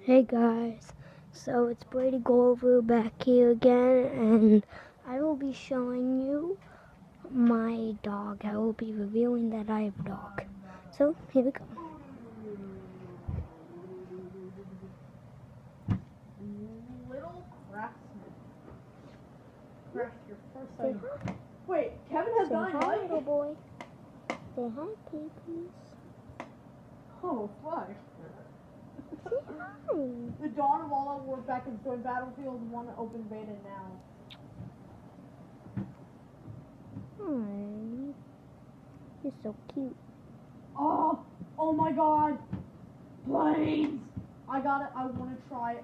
Hey guys, so it's Brady Glover back here again, and I will be showing you my dog. I will be revealing that I have a dog. So here we go. Little craftsman. Craft your first Say item. hi. Wait, Kevin has Say died, hi, what? little boy. Say hi, please. Oh, fuck. Say hi. The dawn of all our war back in joined Battlefield 1 open beta now. Hi. You're so cute. Oh my god. Planes. I want to try,